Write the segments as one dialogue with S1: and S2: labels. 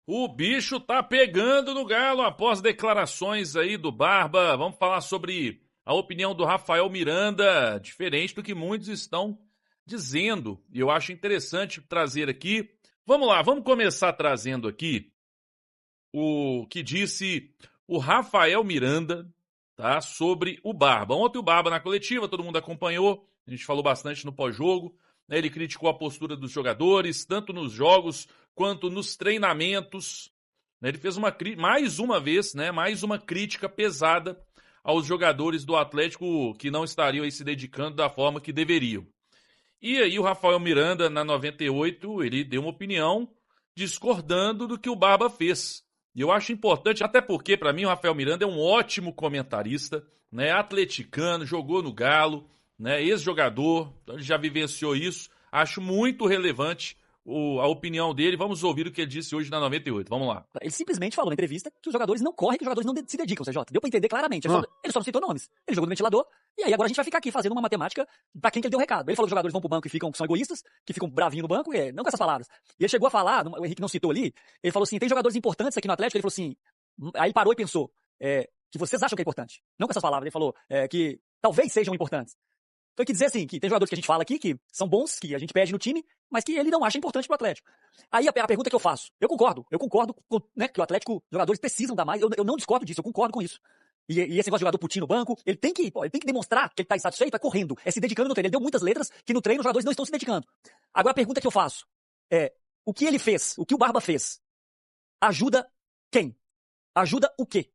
S1: O bicho tá pegando no Galo após declarações aí do Barba. Vamos falar sobre a opinião do Rafael Miranda, diferente do que muitos estão dizendo. E eu acho interessante trazer aqui. Vamos lá, vamos começar trazendo aqui o que disse o Rafael Miranda, tá, sobre o Barba. Ontem o Barba na coletiva, todo mundo acompanhou, a gente falou bastante no pós-jogo, né, ele criticou a postura dos jogadores, tanto nos jogos quanto nos treinamentos. Né, ele fez mais uma vez, né, mais uma crítica pesada aos jogadores do Atlético que não estariam aí se dedicando da forma que deveriam. E aí o Rafael Miranda, na 98, ele deu uma opinião discordando do que o Barba fez. E eu acho importante, até porque, para mim, o Rafael Miranda é um ótimo comentarista, né? Atleticano, jogou no Galo, né? Ex-jogador, então ele já vivenciou isso. Acho muito relevante a opinião dele. Vamos ouvir o que ele disse hoje na 98. Vamos lá.
S2: Ele simplesmente falou na entrevista que os jogadores não correm, que os jogadores não se dedicam, CJ. Deu pra entender claramente. Ele só não citou nomes. Ele jogou no ventilador, e aí agora a gente vai ficar aqui fazendo uma matemática pra quem que ele deu o recado. Ele falou que os jogadores vão pro banco e são egoístas, que ficam bravinhos no banco, não com essas palavras. E ele chegou a falar, o Henrique não citou ali, ele falou assim, tem jogadores importantes aqui no Atlético, ele falou assim, aí ele parou e pensou, que vocês acham que é importante. Não com essas palavras, ele falou que talvez sejam importantes. Então ele quer dizer assim, que tem jogadores que a gente fala aqui, que são bons, que a gente pede no time, mas que ele não acha importante pro Atlético. Aí a pergunta que eu faço, eu concordo com, né, que o Atlético, os jogadores precisam dar mais, eu não discordo disso, eu concordo com isso. E esse negócio de jogador putinho no banco, ele tem que demonstrar que ele tá insatisfeito, correndo, se dedicando no treino. Ele deu muitas letras que no treino os jogadores não estão se dedicando. Agora a pergunta que eu faço é, o que ele fez, o que o Barba fez, ajuda quem? Ajuda o quê?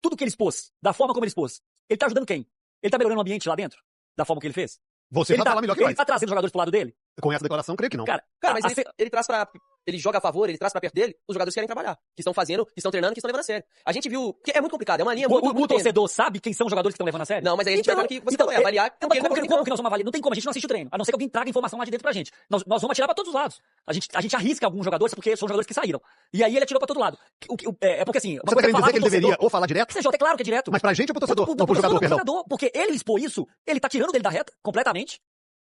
S2: Tudo que ele expôs, da forma como ele expôs, ele tá ajudando quem? Ele tá melhorando o ambiente lá dentro? Da forma que ele fez?
S3: Você vai falar melhor que nós.
S2: Ele tá trazendo jogadores pro lado dele?
S3: Com essa declaração, creio que não.
S4: Cara, mas ele traz pra... Ele joga a favor, ele traz pra perto dele os jogadores que querem trabalhar, que estão fazendo, que estão treinando, que estão levando a sério. A gente viu... que é muito complicado, é uma linha muito...
S2: O torcedor sabe quem são os jogadores que estão levando a sério?
S4: Não, mas aí a gente vai ver que você vai avaliar...
S2: Como que nós vamos avaliar? Não tem como, a gente não assiste o treino. A não ser que alguém traga informação lá de dentro pra gente. Nós vamos atirar pra todos os lados. A gente arrisca alguns jogadores porque são jogadores que saíram. E aí ele atirou pra todo lado. É porque assim...
S3: Você tá querendo dizer que ele deveria ou falar direto?
S2: CJ, é claro que é direto.
S3: Mas pra gente ou pro torcedor? Não, pro jogador, perdão.
S2: Porque ele expôs isso, ele tá tirando dele da reta completamente.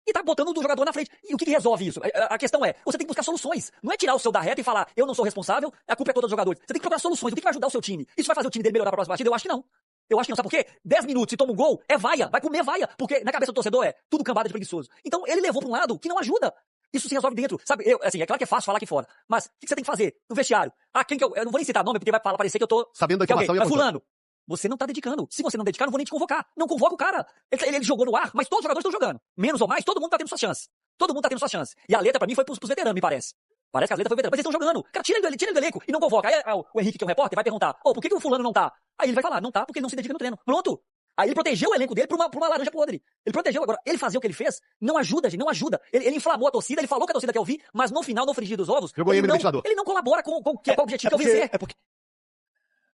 S2: E tá botando o jogador na frente. E o que resolve isso? A questão é, você tem que buscar soluções. Não é tirar o seu da reta e falar, eu não sou responsável, a culpa é toda dos jogadores. Você tem que procurar soluções. O que vai ajudar o seu time? Isso vai fazer o time dele melhorar pra próxima partida? Eu acho que não. Eu acho que não. Sabe por quê? 10 minutos e toma um gol, é vaia. Vai comer vaia. Porque na cabeça do torcedor é tudo cambada de preguiçoso. Então ele levou pra um lado que não ajuda. Isso se resolve dentro. Sabe, assim, é claro que é fácil falar aqui fora. Mas o que você tem que fazer? No vestiário. Quem que eu não vou nem citar nome, porque vai parecer que eu tô...
S3: sabendo da informação
S2: é fulano. Você não tá dedicando. Se você não dedicar, não vou nem te convocar. Não convoca o cara. Ele jogou no ar, mas todos os jogadores estão jogando. Menos ou mais, todo mundo tá tendo sua chance. Todo mundo tá tendo sua chance. E a letra, pra mim, foi pros veteranos, me parece. Parece que a letra foi veterano. Mas eles estão jogando. Cara, tira ele do elenco e não convoca. Aí o Henrique, que é um repórter, vai perguntar, por que o fulano não tá? Aí ele vai falar, não tá porque ele não se dedica no treino. Pronto. Aí ele protegeu o elenco dele pra uma laranja podre. Ele protegeu. Agora, ele fazer o que ele fez, não ajuda, gente, não ajuda. Ele inflamou a torcida, ele falou que a torcida quer ouvir, mas no final, no frigir dos ovos,
S3: jogou ele no ventilador.
S2: Ele não colabora com o objetivo que é o vencer.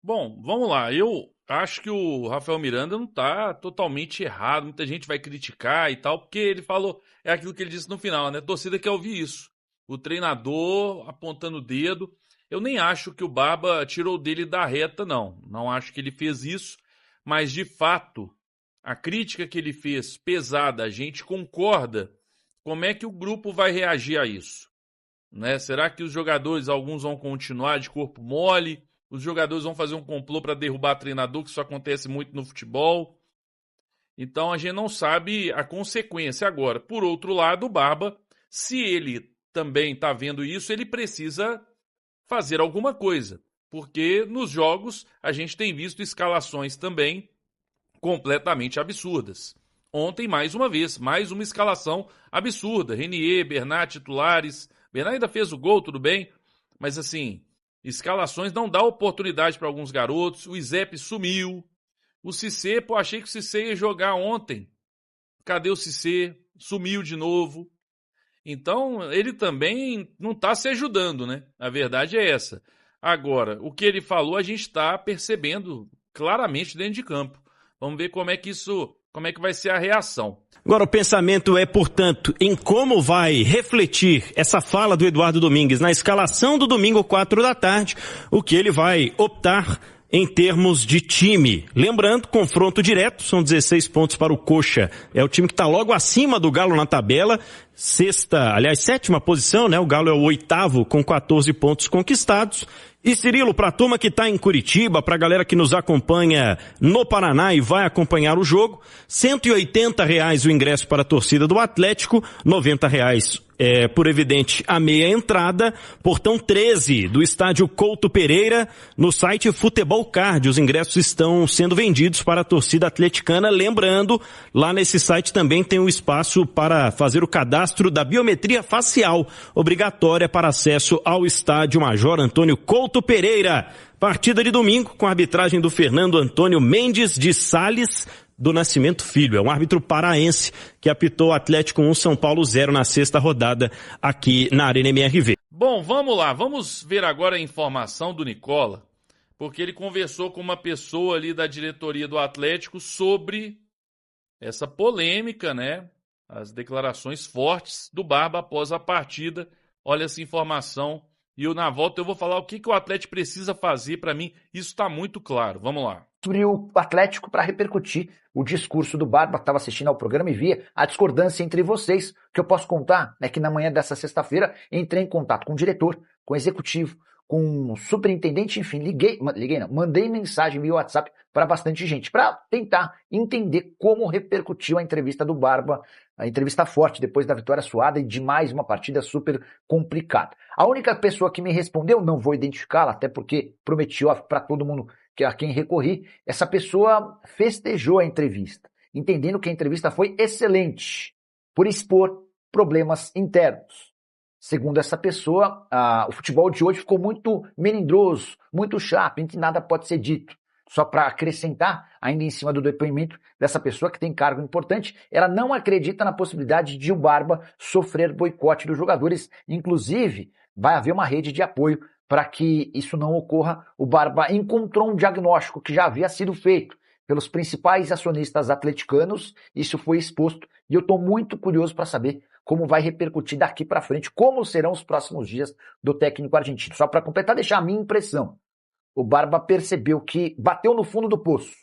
S1: Bom, vamos lá. Eu acho que o Rafael Miranda não tá totalmente errado. Muita gente vai criticar e tal, porque ele falou, é aquilo que ele disse no final, né? A torcida quer ouvir isso. O treinador apontando o dedo. Eu nem acho que o Barba tirou dele da reta, não. Não acho que ele fez isso. Mas, de fato, a crítica que ele fez pesada, a gente concorda. Como é que o grupo vai reagir a isso? Né? Será que os jogadores, alguns vão continuar de corpo mole? Os jogadores vão fazer um complô para derrubar treinador, que isso acontece muito no futebol. Então a gente não sabe a consequência agora. Por outro lado, o Barba, se ele também está vendo isso, ele precisa fazer alguma coisa. Porque nos jogos a gente tem visto escalações também completamente absurdas. Ontem, mais uma vez, mais uma escalação absurda. Renier, Bernat, titulares. Bernat ainda fez o gol, tudo bem. Mas assim... escalações não dá oportunidade para alguns garotos. O Izep sumiu. O Cissé, achei que o Cissé ia jogar ontem. Cadê o Cissé? Sumiu de novo. Então, ele também não está se ajudando, né? A verdade é essa. Agora, o que ele falou, a gente está percebendo claramente dentro de campo. Vamos ver como é que vai ser a reação.
S5: Agora o pensamento é, portanto, em como vai refletir essa fala do Eduardo Domingues na escalação do domingo 4 da tarde, o que ele vai optar em termos de time. Lembrando, confronto direto, são 16 pontos para o Coxa. É o time que está logo acima do Galo na tabela, sétima posição, né? O Galo é o 8º com 14 pontos conquistados. E Cirilo, pra turma que tá em Curitiba, pra galera que nos acompanha no Paraná e vai acompanhar o jogo, R$180 o ingresso para a torcida do Atlético, R$90 por evidente, a meia entrada, portão 13 do estádio Couto Pereira, no site Futebol Card. Os ingressos estão sendo vendidos para a torcida atleticana. Lembrando, lá nesse site também tem um espaço para fazer o cadastro da biometria facial, obrigatória para acesso ao estádio Major Antônio Couto Pereira. Partida de domingo com a arbitragem do Fernando Antônio Mendes de Sales do Nascimento Filho. É um árbitro paraense que apitou Atlético 1, São Paulo 0 na 6ª rodada aqui na Arena MRV.
S1: Bom, vamos lá. Vamos ver agora a informação do Nicola, porque ele conversou com uma pessoa ali da diretoria do Atlético sobre essa polêmica, né? As declarações fortes do Barba após a partida. Olha essa informação. E na volta eu vou falar o que o Atlético precisa fazer. Para mim, isso está muito claro. Vamos lá.
S6: Sobre o Atlético para repercutir o discurso do Barba, que estava assistindo ao programa e via a discordância entre vocês. O que eu posso contar é que na manhã dessa sexta-feira entrei em contato com o diretor, com o executivo, com o superintendente, enfim, mandei mensagem via WhatsApp para bastante gente, para tentar entender como repercutiu a entrevista do Barba, a entrevista forte depois da vitória suada e de mais uma partida super complicada. A única pessoa que me respondeu, não vou identificá-la, até porque prometi para todo mundo que a quem recorri, essa pessoa festejou a entrevista, entendendo que a entrevista foi excelente, por expor problemas internos. Segundo essa pessoa, o futebol de hoje ficou muito melindroso, muito chato, em que nada pode ser dito. Só para acrescentar, ainda em cima do depoimento dessa pessoa que tem cargo importante, ela não acredita na possibilidade de o Barba sofrer boicote dos jogadores. Inclusive, vai haver uma rede de apoio para que isso não ocorra. O Barba encontrou um diagnóstico que já havia sido feito pelos principais acionistas atleticanos, isso foi exposto, e eu estou muito curioso para saber como vai repercutir daqui para frente, como serão os próximos dias do técnico argentino. Só para completar, deixar a minha impressão. O Barba percebeu que bateu no fundo do poço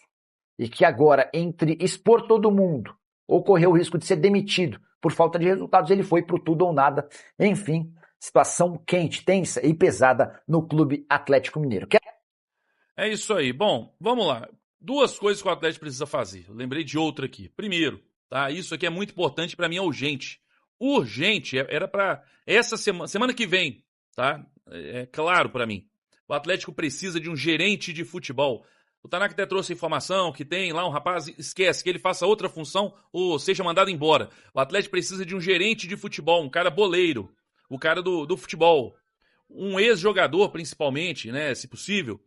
S6: e que agora, entre expor todo mundo ou correr o risco de ser demitido por falta de resultados, ele foi pro tudo ou nada. Enfim, situação quente, tensa e pesada no Clube Atlético Mineiro.
S1: É isso aí. Bom, vamos lá. Duas coisas que o Atlético precisa fazer. Eu lembrei de outra aqui. Primeiro, tá? Isso aqui é muito importante, para mim é urgente. Urgente, era para essa semana que vem, tá? É claro para mim. O Atlético precisa de um gerente de futebol. O Tanaka até trouxe informação que tem lá um rapaz, esquece, que ele faça outra função ou seja mandado embora. O Atlético precisa de um gerente de futebol, um cara boleiro, o cara do futebol. Um ex-jogador, principalmente, né, se possível.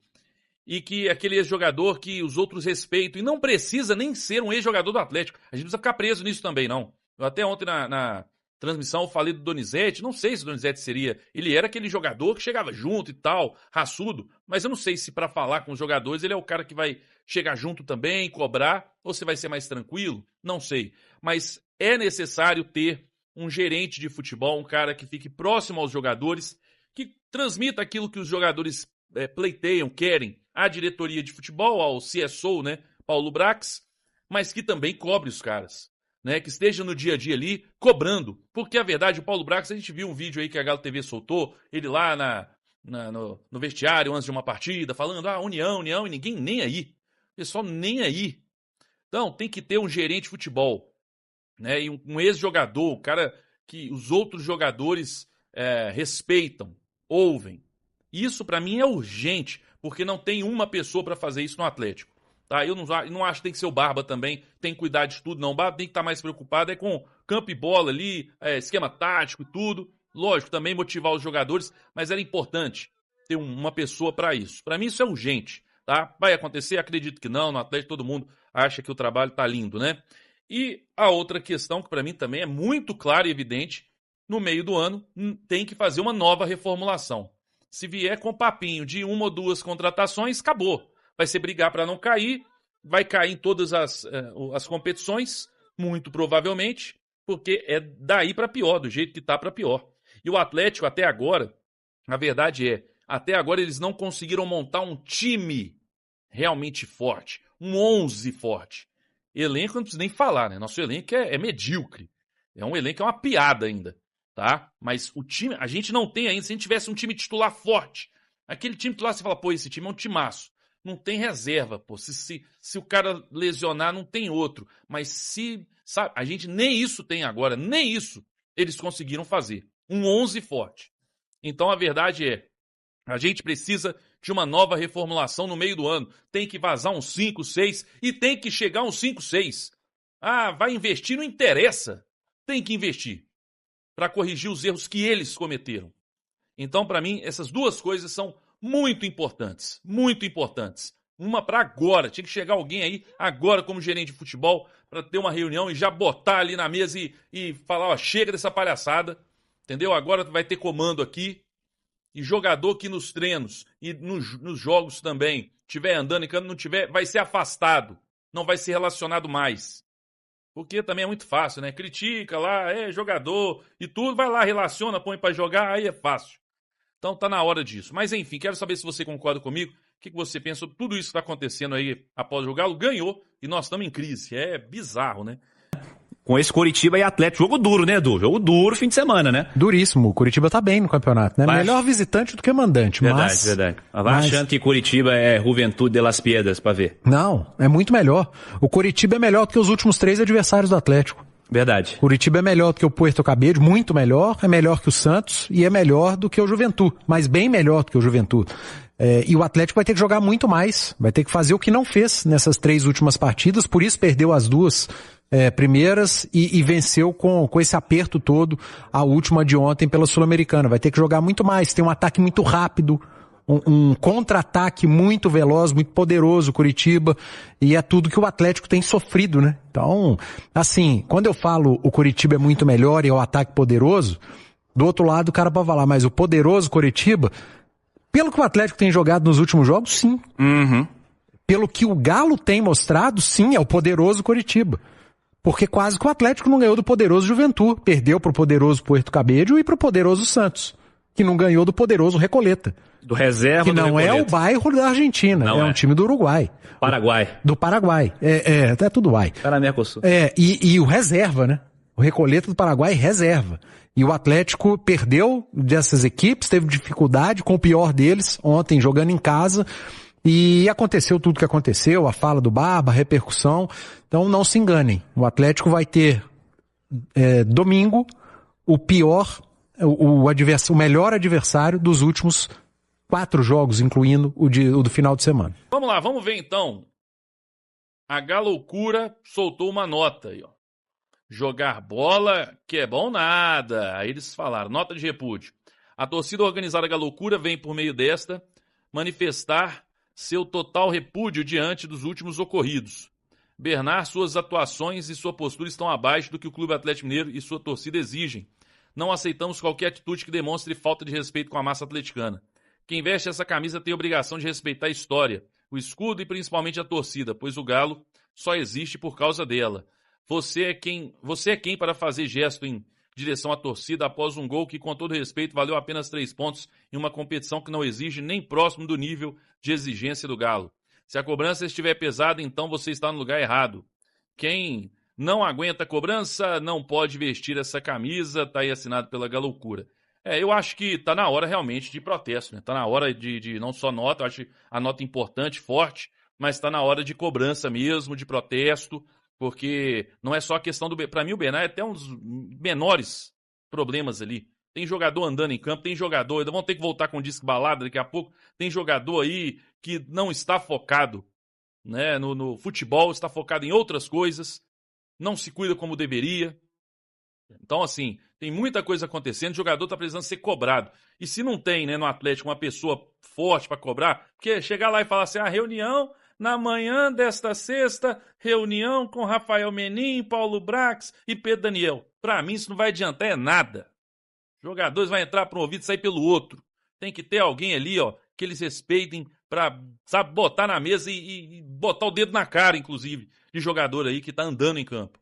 S1: E que aquele ex-jogador que os outros respeitam. E não precisa nem ser um ex-jogador do Atlético. A gente não precisa ficar preso nisso também, não. Eu até ontem na transmissão eu falei do Donizete. Não sei se o Donizete seria... Ele era aquele jogador que chegava junto e tal, raçudo. Mas eu não sei se para falar com os jogadores ele é o cara que vai chegar junto também, cobrar. Ou se vai ser mais tranquilo. Não sei. Mas é necessário ter um gerente de futebol, um cara que fique próximo aos jogadores, que transmita aquilo que os jogadores pleiteiam, querem, à diretoria de futebol, ao CSO, né, Paulo Brax, mas que também cobre os caras, né, que esteja no dia a dia ali, cobrando, porque a verdade, o Paulo Brax, a gente viu um vídeo aí que a Galo TV soltou, ele lá no vestiário antes de uma partida, falando, união, e ninguém nem aí, pessoal nem aí. Então, tem que ter um gerente de futebol, né, e um ex-jogador, um cara que os outros jogadores respeitam, ouvem. Isso, para mim, é urgente, porque não tem uma pessoa para fazer isso no Atlético. Tá? Eu não acho que tem que ser o Barba também, tem que cuidar de tudo, não. O Barba tem que estar mais preocupado com campo e bola ali, esquema tático e tudo. Lógico, também motivar os jogadores, mas era importante ter uma pessoa para isso. Para mim, isso é urgente. Tá? Vai acontecer? Acredito que não. No Atlético, todo mundo acha que o trabalho está lindo, né? E a outra questão, que para mim também é muito clara e evidente, no meio do ano, tem que fazer uma nova reformulação. Se vier com papinho de uma ou duas contratações, acabou. Vai ser brigar para não cair, vai cair em todas as competições, muito provavelmente, porque é daí para pior, do jeito que está para pior. E o Atlético, até agora, a verdade até agora eles não conseguiram montar um time realmente forte, um 11 forte. Elenco não precisa nem falar, né? Nosso elenco é medíocre. É um elenco, é uma piada ainda, tá? Mas o time, a gente não tem ainda. Se a gente tivesse um time titular forte, aquele time titular, você fala, pô, esse time é um timaço. Não tem reserva, pô. Se o cara lesionar, não tem outro. Mas sabe, a gente nem isso tem agora, nem isso eles conseguiram fazer. Um 11 forte. Então a verdade é, a gente precisa de uma nova reformulação no meio do ano. Tem que vazar uns 5, 6 e tem que chegar uns 5, 6. Ah, vai investir, não interessa. Tem que investir para corrigir os erros que eles cometeram. Então, para mim, essas duas coisas são muito importantes. Muito importantes. Uma para agora. Tinha que chegar alguém aí agora como gerente de futebol para ter uma reunião e já botar ali na mesa e falar, ó, chega dessa palhaçada. Entendeu? Agora vai ter comando aqui. E jogador que nos treinos e nos jogos também tiver andando e quando não tiver, vai ser afastado. Não vai ser relacionado mais. Porque também é muito fácil, né? Critica lá, jogador e tudo, vai lá, relaciona, põe pra jogar, aí é fácil. Então tá na hora disso. Mas enfim, quero saber se você concorda comigo. O que você pensa sobre tudo isso que tá acontecendo aí após o Galo? Ganhou e nós estamos em crise. É bizarro, né?
S7: Com esse Coritiba e Atlético. Jogo duro, né, Edu? Jogo duro fim de semana, né?
S8: Duríssimo. O Coritiba tá bem no campeonato, né? Melhor visitante do que mandante.
S7: Verdade. Vai achando que Coritiba é Juventude de las Piedras pra ver.
S8: Não, é muito melhor. O Coritiba é melhor do que os últimos 3 adversários do Atlético.
S7: Verdade.
S8: Coritiba é melhor do que o Puerto Cabello, muito melhor, é melhor que o Santos e é melhor do que o Juventude, mas bem melhor do que o Juventude. E o Atlético vai ter que jogar muito mais, vai ter que fazer o que não fez nessas 3 últimas partidas, por isso perdeu as 2 primeiras e venceu com esse aperto todo a última de ontem pela Sul-Americana. Vai ter que jogar muito mais, tem um ataque muito rápido, um contra-ataque muito veloz, muito poderoso, Coritiba, e é tudo que o Atlético tem sofrido, né? Então, assim, quando eu falo o Coritiba é muito melhor e é o ataque poderoso, do outro lado o cara pode falar, mas o poderoso Coritiba, pelo que o Atlético tem jogado nos últimos jogos, sim.
S7: Uhum.
S8: Pelo que o Galo tem mostrado, sim, é o poderoso Coritiba. Porque quase que o Atlético não ganhou do poderoso Juventude, perdeu pro poderoso Puerto Cabello e pro poderoso Santos, que não ganhou do poderoso Recoleta.
S7: Do reserva
S8: que
S7: do
S8: não
S7: Recoleta.
S8: É o bairro da Argentina,
S7: não
S8: é um time do Uruguai.
S7: Paraguai.
S8: Do Paraguai, é tudo Uruguai.
S7: Mercosul.
S8: E o reserva, né? O Recoleta do Paraguai reserva. E o Atlético perdeu dessas equipes, teve dificuldade com o pior deles ontem jogando em casa. E aconteceu tudo que aconteceu, a fala do Barba, a repercussão. Então não se enganem, o Atlético vai ter domingo o melhor adversário dos últimos 4 jogos, incluindo o do final de semana.
S1: Vamos lá, vamos ver então. A Galoucura soltou uma nota aí, ó. Jogar bola, que é bom nada. Aí eles falaram, nota de repúdio. A torcida organizada Galoucura vem por meio desta manifestar seu total repúdio diante dos últimos ocorridos. Bernard, suas atuações e sua postura estão abaixo do que o Clube Atlético Mineiro e sua torcida exigem. Não aceitamos qualquer atitude que demonstre falta de respeito com a massa atleticana. Quem veste essa camisa tem a obrigação de respeitar a história, o escudo e principalmente a torcida, pois o Galo só existe por causa dela. Você é quem para fazer gesto em direção à torcida após um gol que, com todo respeito, valeu apenas 3 pontos em uma competição que não exige nem próximo do nível de exigência do Galo. Se a cobrança estiver pesada, então você está no lugar errado. Quem não aguenta a cobrança não pode vestir essa camisa, está aí assinado pela Galoucura. Eu acho que está na hora realmente de protesto, né? Está na hora de não só nota, eu acho a nota importante, forte, mas está na hora de cobrança mesmo, de protesto, porque não é só a questão do... Para mim o Bernard é até um dos menores problemas ali. Tem jogador andando em campo, tem jogador, ainda vão ter que voltar com o disco balada daqui a pouco, tem jogador aí que não está focado, né, no futebol, está focado em outras coisas, não se cuida como deveria. Então, assim, tem muita coisa acontecendo, o jogador está precisando ser cobrado. E se não tem, né, no Atlético uma pessoa forte para cobrar, porque chegar lá e falar assim, a reunião na manhã desta sexta, reunião com Rafael Menin, Paulo Brax e Pedro Daniel. Para mim isso não vai adiantar nada. Jogadores vão entrar para um ouvido e sair pelo outro. Tem que ter alguém ali, ó, que eles respeitem para, sabe, botar na mesa e botar o dedo na cara, inclusive, de jogador aí que tá andando em campo,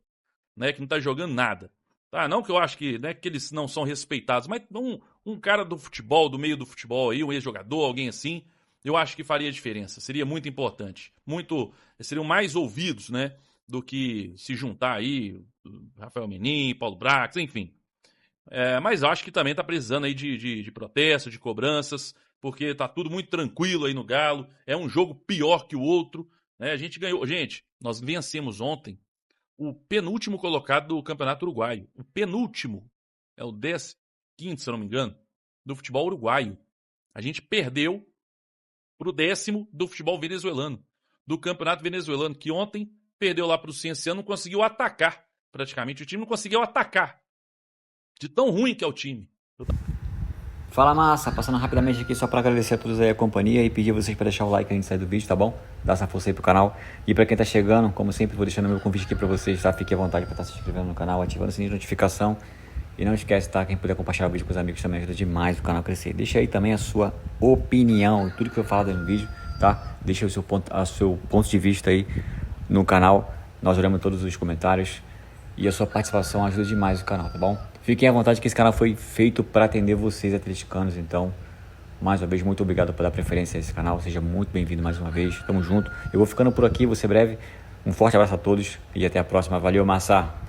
S1: né, que não tá jogando nada. Tá, não que eu acho que, né, que eles não são respeitados, mas um cara do futebol, do meio do futebol aí, um ex-jogador, alguém assim, eu acho que faria diferença. Seria muito importante. Seriam mais ouvidos, né, do que se juntar aí, Rafael Menin, Paulo Brax, enfim. Mas eu acho que também tá precisando aí de protesto, de cobranças, porque tá tudo muito tranquilo aí no Galo. É um jogo pior que o outro, né? A gente ganhou. Gente, nós vencemos ontem o penúltimo colocado do Campeonato Uruguaio. O penúltimo. É o 15º, se eu não me engano, do futebol uruguaio. A gente perdeu pro 10º do futebol venezuelano. Do Campeonato Venezuelano, que ontem perdeu lá pro Cienciano, não conseguiu atacar. Praticamente o time não conseguiu atacar. De tão ruim que é o time.
S9: Fala, massa, passando rapidamente aqui só para agradecer a todos aí a companhia e pedir a vocês para deixar o like antes de sair do vídeo, tá bom? Dá essa força aí pro canal. E para quem tá chegando, como sempre, vou deixando meu convite aqui para vocês, tá? Fique à vontade para estar se inscrevendo no canal, ativando o sininho de notificação. E não esquece, tá? Quem puder compartilhar o vídeo com os amigos também ajuda demais o canal a crescer. Deixa aí também a sua opinião, tudo que eu falo no vídeo, tá? Deixa o seu ponto de vista aí no canal. Nós olhamos todos os comentários e a sua participação ajuda demais o canal, tá bom? Fiquem à vontade que esse canal foi feito para atender vocês atleticanos, então, mais uma vez, muito obrigado por dar preferência a esse canal, seja muito bem-vindo mais uma vez, tamo junto. Eu vou ficando por aqui, vou ser breve, um forte abraço a todos e até a próxima, valeu, massa!